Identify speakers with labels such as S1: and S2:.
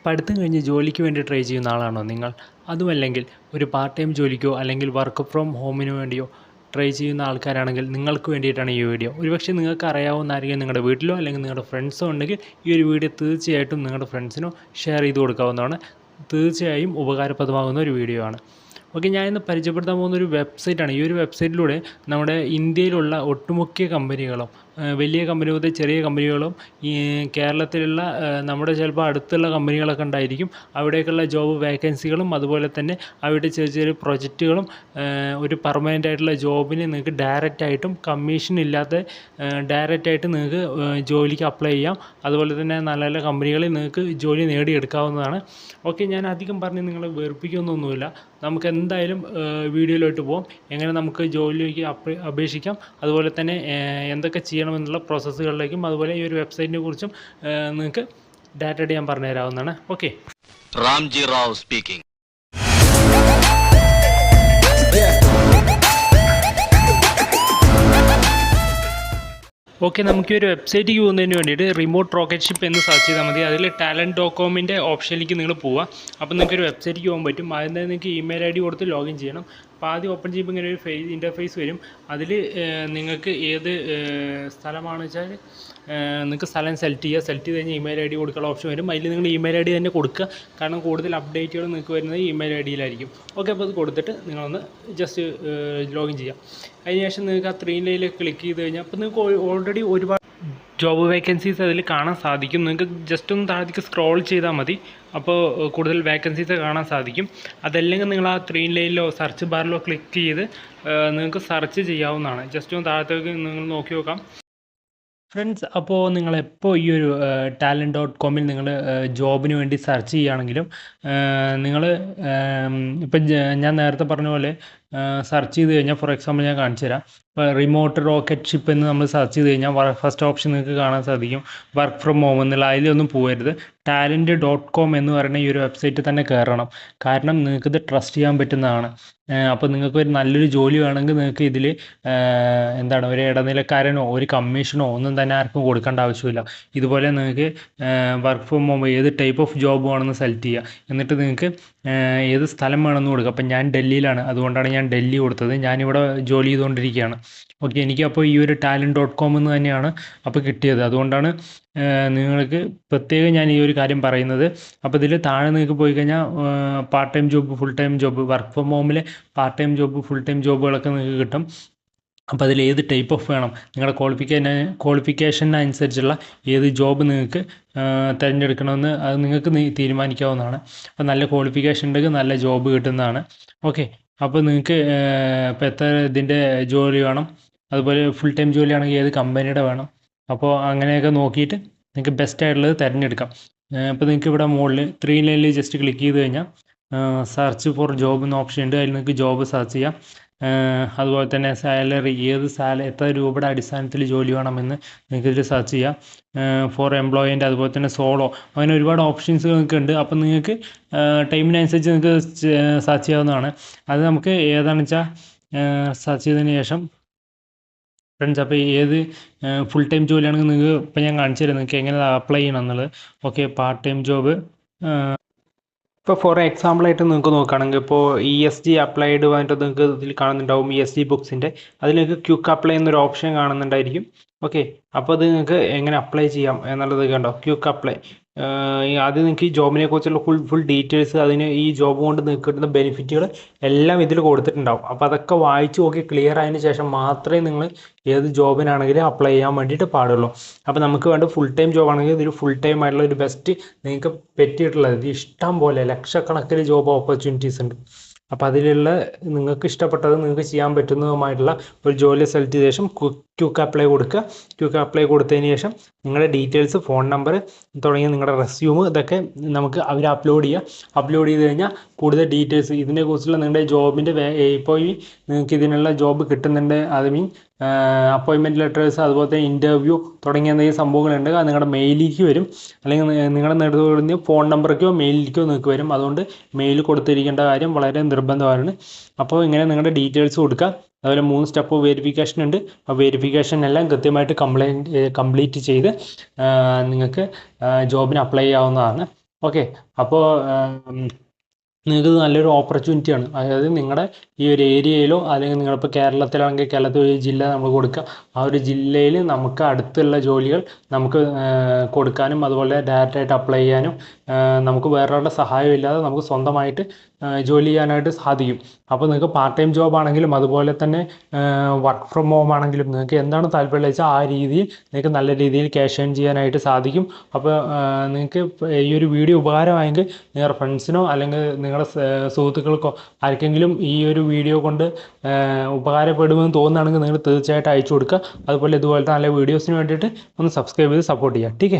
S1: പഠിത്തം കഴിഞ്ഞ് ജോലിക്ക് വേണ്ടി ട്രൈ ചെയ്യുന്ന ആളാണോ നിങ്ങൾ? അതുമല്ലെങ്കിൽ ഒരു പാർട്ട് ടൈം ജോലിക്കോ അല്ലെങ്കിൽ വർക്ക് ഫ്രം ഹോമിന് വേണ്ടിയോ ട്രൈ ചെയ്യുന്ന ആൾക്കാരാണെങ്കിൽ നിങ്ങൾക്ക് വേണ്ടിയിട്ടാണ് ഈ വീഡിയോ. ഒരുപക്ഷെ നിങ്ങൾക്ക് അറിയാവുന്ന ആരെങ്കിലും നിങ്ങളുടെ വീട്ടിലോ അല്ലെങ്കിൽ നിങ്ങളുടെ ഫ്രണ്ട്സോ ഉണ്ടെങ്കിൽ ഈ ഒരു വീഡിയോ തീർച്ചയായിട്ടും നിങ്ങളുടെ ഫ്രണ്ട്സിനോ ഷെയർ ചെയ്ത് കൊടുക്കാവുന്നതാണ്. തീർച്ചയായും ഉപകാരപ്രദമാകുന്ന ഒരു വീഡിയോ ആണ്. ഓക്കെ, ഞാൻ ഇന്ന് പരിചയപ്പെടുത്താൻ പോകുന്ന ഒരു വെബ്സൈറ്റാണ്. ഈ ഒരു വെബ്സൈറ്റിലൂടെ നമ്മുടെ ഇന്ത്യയിലുള്ള ഒട്ടുമുഖ്യ കമ്പനികളും വലിയ കമ്പനി മുതൽ ചെറിയ കമ്പനികളും ഈ കേരളത്തിലുള്ള നമ്മുടെ ചിലപ്പോൾ അടുത്തുള്ള കമ്പനികളൊക്കെ ഉണ്ടായിരിക്കും. അവിടേക്കുള്ള ജോബ് വേക്കൻസികളും അതുപോലെ തന്നെ അവിടെ ചെറിയ ചെറിയ പ്രൊജക്റ്റുകളും ഒരു പെർമനൻ്റ് ആയിട്ടുള്ള ജോബിന് നിങ്ങൾക്ക് ഡയറക്റ്റായിട്ടും കമ്മീഷൻ ഇല്ലാതെ ഡയറക്റ്റായിട്ട് നിങ്ങൾക്ക് ജോലിക്ക് അപ്ലൈ ചെയ്യാം. അതുപോലെ തന്നെ നല്ല നല്ല കമ്പനികളിൽ നിങ്ങൾക്ക് ജോലി നേടിയെടുക്കാവുന്നതാണ്. ഓക്കെ, ഞാൻ അധികം പറഞ്ഞ് നിങ്ങളെ വെറുപ്പിക്കുന്നൊന്നുമില്ല. നമുക്ക് എന്തായാലും വീഡിയോയിലോട്ട് പോകാം. എങ്ങനെ നമുക്ക് ജോലിക്ക് അപേക്ഷിക്കാം, അതുപോലെ തന്നെ എന്തൊക്കെ ചെയ്യണമെന്നുള്ള പ്രോസസ്സുകളിലേക്കും അതുപോലെ ഈ ഒരു വെബ്സൈറ്റിനെ കുറിച്ചും നിങ്ങൾക്ക് ഡാറ്റ ഞാൻ പറഞ്ഞു തരാവുന്നതാണ്. Okay,
S2: Ramji Rao speaking.
S1: Okay, നമുക്ക് ഈ ഒരു വെബ്സൈറ്റിലേക്ക് പോകുന്നതിന് വേണ്ടിയിട്ട് റിമോട്ട് റോക്കറ്റ് ഷിപ്പ് എന്ന് സെർച്ച് ചെയ്താൽ മതി. അതിൽ talent.comൻ്റെ ഓപ്ഷനിലേക്ക് നിങ്ങൾ പോവുക. അപ്പോൾ നിങ്ങൾക്ക് ഒരു വെബ്സൈറ്റിലേക്ക് പോകാൻ പറ്റും. അതിന് നിങ്ങൾക്ക് ഇമെയിൽ ID കൊടുത്ത് ലോഗിൻ ചെയ്യണം. അപ്പോൾ ആദ്യം ഓപ്പൺ ചെയ്യുമ്പോൾ ഇങ്ങനെ ഒരു ഇൻ്റർഫേസ് വരും. അതിൽ നിങ്ങൾക്ക് ഏത് സ്ഥലമാണെന്ന് വെച്ചാൽ നിങ്ങൾക്ക് സ്ഥലം സെലക്ട് ചെയ്ത് കഴിഞ്ഞാൽ ഇമെയിൽ ID കൊടുക്കാനുള്ള ഓപ്ഷൻ വരും. അതിൽ നിങ്ങൾ ഇമെയിൽ ID തന്നെ കൊടുക്കുക, കാരണം കൂടുതൽ അപ്ഡേറ്റുകൾ നിങ്ങൾക്ക് വരുന്നത് ഇമെയിൽ IDയിലായിരിക്കും. ഓക്കെ, അപ്പോൾ അത് കൊടുത്തിട്ട് നിങ്ങളൊന്ന് ജസ്റ്റ് ലോഗിൻ ചെയ്യാം. അതിനുശേഷം നിങ്ങൾക്ക് ആ 3 ലൈനിലേക്ക് ക്ലിക്ക് ചെയ്ത് കഴിഞ്ഞാൽ അപ്പോൾ നിങ്ങൾക്ക് ഓൾറെഡി ഒരുപാട് ജോബ് വേക്കൻസീസ് അതിൽ കാണാൻ സാധിക്കും. നിങ്ങൾക്ക് ജസ്റ്റ് ഒന്ന് താഴത്തേക്ക് സ്ക്രോൾ ചെയ്താൽ മതി. അപ്പോൾ കൂടുതൽ വേക്കൻസീസ് കാണാൻ സാധിക്കും. അതല്ലെങ്കിൽ നിങ്ങൾ ആ 3 ലൈനിലോ സെർച്ച് ബാറിലോ ക്ലിക്ക് ചെയ്ത് നിങ്ങൾക്ക് സെർച്ച് ചെയ്യാവുന്നതാണ്. ജസ്റ്റ് ഒന്ന് താഴത്തേക്ക് നിങ്ങൾ നോക്കി നോക്കാം ഫ്രണ്ട്സ്. അപ്പോൾ നിങ്ങളെപ്പോൾ ഈ ഒരു talent.comൽ നിങ്ങൾ ജോബിന് വേണ്ടി സെർച്ച് ചെയ്യുകയാണെങ്കിലും നിങ്ങൾ ഇപ്പം ഞാൻ നേരത്തെ പറഞ്ഞ പോലെ സെർച്ച് ചെയ്ത് കഴിഞ്ഞാൽ, ഫോർ എക്സാമ്പിൾ ഞാൻ കാണിച്ചു തരാം. ഇപ്പോൾ റിമോട്ട് റോക്കറ്റ് ഷിപ്പ് എന്ന് നമ്മൾ സെർച്ച് ചെയ്ത് കഴിഞ്ഞാൽ ഫസ്റ്റ് ഓപ്ഷൻ നിങ്ങൾക്ക് കാണാൻ സാധിക്കും വർക്ക് ഫ്രം ഹോം എന്നുള്ള. അതിലൊന്നും പോകരുത്. talent.com എന്ന് പറയുന്ന ഈ ഒരു വെബ്സൈറ്റിൽ തന്നെ കയറണം. കാരണം നിങ്ങൾക്കിത് ട്രസ്റ്റ് ചെയ്യാൻ പറ്റുന്നതാണ്. അപ്പോൾ നിങ്ങൾക്ക് ഒരു നല്ലൊരു ജോലി വേണമെങ്കിൽ നിങ്ങൾക്ക് ഇതിൽ എന്താണ് ഒരു ഇടനിലക്കാരനോ ഒരു കമ്മീഷനോ ഒന്നും തന്നെ ആർക്കും കൊടുക്കേണ്ട ആവശ്യമില്ല. ഇതുപോലെ നിങ്ങൾക്ക് വർക്ക് ഫ്രം ഹോം ഏത് ടൈപ്പ് ഓഫ് ജോബ് വേണമെന്ന് സെലക്ട് ചെയ്യുക. എന്നിട്ട് നിങ്ങൾക്ക് ഏത് സ്ഥലം വേണമെന്ന് കൊടുക്കുക. അപ്പം ഞാൻ ഡൽഹിയിലാണ്, അതുകൊണ്ടാണ് ഞാൻ ഡൽഹി കൊടുത്തത്. ഞാനിവിടെ ജോലി ചെയ്തുകൊണ്ടിരിക്കുകയാണ്. ഓക്കെ, എനിക്കപ്പോൾ ഈ ഒരു talent.com എന്ന് തന്നെയാണ് അപ്പോൾ കിട്ടിയത്. അതുകൊണ്ടാണ് നിങ്ങൾക്ക് പ്രത്യേകം ഞാൻ ഈ ഒരു കാര്യം പറയുന്നത്. അപ്പോൾ ഇതിൽ താഴെ നിങ്ങൾക്ക് പോയി കഴിഞ്ഞാൽ part time job, full time job, work from ഹോമിലെ part time job, full time ജോബുകളൊക്കെ നിങ്ങൾക്ക് കിട്ടും. അപ്പോൾ അതിൽ ഏത് ടൈപ്പ് ഓഫ് വേണം, നിങ്ങളുടെ ക്വാളിഫിക്കേഷനനുസരിച്ചുള്ള ഏത് ജോബ് നിങ്ങൾക്ക് തിരഞ്ഞെടുക്കണമെന്ന് അത് നിങ്ങൾക്ക് തീരുമാനിക്കാവുന്നതാണ്. അപ്പോൾ നല്ല ക്വാളിഫിക്കേഷൻ ഉണ്ടെങ്കിൽ നല്ല ജോബ് കിട്ടുന്നതാണ്. ഓക്കെ, അപ്പോൾ നിങ്ങൾക്ക് ഇപ്പോൾ എത്ര ഇതിൻ്റെ ജോലി വേണം, അതുപോലെ ഫുൾ ടൈം ജോലിയാണെങ്കിൽ ഏത് കമ്പനിയുടെ വേണം, അപ്പോൾ അങ്ങനെയൊക്കെ നോക്കിയിട്ട് നിങ്ങൾക്ക് ബെസ്റ്റ് ആയിട്ടുള്ളത് തിരഞ്ഞെടുക്കാം. അപ്പോൾ നിങ്ങൾക്ക് ഇവിടെ മുകളിൽ 3 ലൈനിൽ ജസ്റ്റ് ക്ലിക്ക് ചെയ്ത് കഴിഞ്ഞാൽ സെർച്ച് ഫോർ ജോബ് എന്ന ഓപ്ഷൻ ഉണ്ട്. അതിൽ നിങ്ങൾക്ക് ജോബ് സെർച്ച് ചെയ്യാം. അതുപോലെ തന്നെ സാലറി, എത്ര രൂപയുടെ അടിസ്ഥാനത്തിൽ ജോലി വേണമെന്ന് നിങ്ങൾക്ക് ഇതിൽ സെർച്ച് ചെയ്യാം. ഫോർ എംപ്ലോയിൻ്റെ, അതുപോലെ തന്നെ സോളോ, അങ്ങനെ ഒരുപാട് ഓപ്ഷൻസ് നിങ്ങൾക്ക് ഉണ്ട്. അപ്പം നിങ്ങൾക്ക് ടൈമിനനുസരിച്ച് നിങ്ങൾക്ക് സെർച്ച് ചെയ്യാവുന്നതാണ്. അത് നമുക്ക് ഏതാണെന്ന് വെച്ചാൽ സെർച്ച് ചെയ്തതിന് ശേഷം ഫ്രണ്ട്സ്, അപ്പോൾ ഏത് ഫുൾ ടൈം ജോലിയാണെങ്കിൽ നിങ്ങൾക്ക് ഇപ്പം ഞാൻ കാണിച്ചു തരാം നിങ്ങൾക്ക് എങ്ങനെ അപ്ലൈ ചെയ്യണം എന്നുള്ളത്. ഓക്കെ, പാർട്ട് ടൈം ജോബ് ഇപ്പോൾ ഫോർ എക്സാമ്പിളായിട്ട് നിങ്ങൾക്ക് നോക്കുകയാണെങ്കിൽ ഇപ്പോൾ ESG അപ്ലൈഡ് ആയിട്ട് നിങ്ങൾക്ക് ഇതിൽ കാണുന്നുണ്ടാവും. ESG ബുക്സിൻ്റെ അതിൽ നിങ്ങൾക്ക് ക്വിക്ക് അപ്ലൈ എന്നൊരു ഓപ്ഷൻ കാണുന്നുണ്ടായിരിക്കും. ഓക്കെ, അപ്പോൾ അത് നിങ്ങൾക്ക് എങ്ങനെ അപ്ലൈ ചെയ്യാം എന്നുള്ളത് കണ്ടോ, ക്വിക്ക് അപ്ലൈ. ആദ്യം നിങ്ങൾക്ക് ഈ ജോബിനെ കുറിച്ചുള്ള ഫുൾ ഡീറ്റെയിൽസ്, അതിന് ഈ ജോബ് കൊണ്ട് നിങ്ങൾക്ക് കിട്ടുന്ന ബെനിഫിറ്റുകൾ എല്ലാം ഇതിൽ കൊടുത്തിട്ടുണ്ടാവും. അപ്പോൾ അതൊക്കെ വായിച്ച് നോക്കി ക്ലിയർ ആയതിനു ശേഷം മാത്രമേ നിങ്ങൾ ഏത് ജോബിനാണെങ്കിലും അപ്ലൈ ചെയ്യാൻ വേണ്ടിയിട്ട് പാടുള്ളൂ. അപ്പോൾ നമുക്ക് വേണ്ട ഫുൾ ടൈം ജോബാണെങ്കിൽ ഇതൊരു ഫുൾ ടൈം ആയിട്ടുള്ള ഒരു ബെസ്റ്റ് നിങ്ങൾക്ക് പറ്റിയിട്ടുള്ളത്. ഇത് ഇഷ്ടം പോലെ ലക്ഷക്കണക്കിന് ജോബ് ഓപ്പർച്യൂണിറ്റീസ് ഉണ്ട്. അപ്പോൾ അതിലുള്ള നിങ്ങൾക്ക് ഇഷ്ടപ്പെട്ടത് നിങ്ങൾക്ക് ചെയ്യാൻ പറ്റുന്നതുമായിട്ടുള്ള ഒരു ജോലി സെലക്ട് ചെയ്ത ശേഷം ക്വിക്ക് അപ്ലൈ കൊടുക്കുക. ക്വിക്ക് അപ്ലൈ കൊടുത്തതിന് ശേഷം നിങ്ങളുടെ ഡീറ്റെയിൽസ്, ഫോൺ നമ്പർ തുടങ്ങിയ നിങ്ങളുടെ റെസ്യൂം ഇതൊക്കെ നമുക്ക് അവർ അപ്ലോഡ് ചെയ്ത് കഴിഞ്ഞാൽ കൂടുതൽ ഡീറ്റെയിൽസ് ഇതിനെക്കുറിച്ചുള്ള നിങ്ങളുടെ ജോബിൻ്റെ ഇപ്പോൾ ഈ നിങ്ങൾക്ക് ഇതിനുള്ള ജോബ് കിട്ടുന്നുണ്ട്, അത് മീൻ അപ്പോയിൻമെൻറ്റ് ലെറ്റേഴ്സ്, അതുപോലെ തന്നെ ഇൻ്റർവ്യൂ തുടങ്ങിയ എന്തെങ്കിലും സംഭവങ്ങളുണ്ട്, അത് നിങ്ങളുടെ മെയിലിലേക്ക് വരും. അല്ലെങ്കിൽ നിങ്ങളുടെ നേതൃത്വത്തിൽ ഫോൺ നമ്പറിലേക്കോ മെയിലിലേക്കോ നിങ്ങൾക്ക് വരും. അതുകൊണ്ട് മെയിൽ കൊടുത്തിരിക്കേണ്ട കാര്യം വളരെ നിർബന്ധമാണ്. അപ്പോൾ ഇങ്ങനെ നിങ്ങളുടെ ഡീറ്റെയിൽസ് കൊടുക്കുക. അതുപോലെ 3 സ്റ്റെപ്പ് വെരിഫിക്കേഷൻ ഉണ്ട്. ആ വെരിഫിക്കേഷൻ എല്ലാം കൃത്യമായിട്ട് കംപ്ലീറ്റ് ചെയ്ത് നിങ്ങൾക്ക് ജോബിന് അപ്ലൈ ചെയ്യാവുന്നതാണ്. ഓക്കെ. അപ്പോൾ നിങ്ങൾക്ക് ഇത് നല്ലൊരു ഓപ്പർച്യൂണിറ്റിയാണ്. അതായത് നിങ്ങളുടെ ഈ ഒരു ഏരിയയിലോ അല്ലെങ്കിൽ നിങ്ങളിപ്പോൾ കേരളത്തിലാണെങ്കിൽ കേരളത്തിൽ ഒരു ജില്ല നമ്മൾ കൊടുക്കുക, ആ ഒരു ജില്ലയിൽ നമുക്ക് അടുത്തുള്ള ജോലികൾ നമുക്ക് കൊടുക്കാനും അതുപോലെ ഡയറക്റ്റായിട്ട് അപ്ലൈ ചെയ്യാനും നമുക്ക് വേറൊരാളുടെ സഹായം ഇല്ലാതെ നമുക്ക് സ്വന്തമായിട്ട് ജോലി ചെയ്യാനായിട്ട് സാധിക്കും. അപ്പോൾ നിങ്ങൾക്ക് പാർട്ട് ടൈം ജോബ് ആണെങ്കിലും അതുപോലെ തന്നെ വർക്ക് ഫ്രം ഹോം ആണെങ്കിലും നിങ്ങൾക്ക് എന്താണ് താല്പര്യം വെച്ചാൽ ആ രീതിയിൽ നിങ്ങൾക്ക് നല്ല രീതിയിൽ ക്യാഷ് ഏൺ ചെയ്യാനായിട്ട് സാധിക്കും. അപ്പോൾ നിങ്ങൾക്ക് ഈ ഒരു വീഡിയോ ഉപകാരമായെങ്കിൽ നിങ്ങളുടെ ഫ്രണ്ട്സിനോ അല്ലെങ്കിൽ നിങ്ങളുടെ സുഹൃത്തുക്കൾക്കോ ആർക്കെങ്കിലും ഈ ഒരു വീഡിയോ കൊണ്ട് ഉപകാരപ്പെടുമെന്ന് തോന്നുകയാണെങ്കിൽ നിങ്ങൾ തീർച്ചയായിട്ടും അയച്ചു കൊടുക്കുക. അതുപോലെ ഇതുപോലത്തെ നല്ല വീഡിയോസിന് വേണ്ടിയിട്ട് ഒന്ന് സബ്സ്ക്രൈബ് ചെയ്ത് സപ്പോർട്ട് ചെയ്യുക. ടീക്ക്.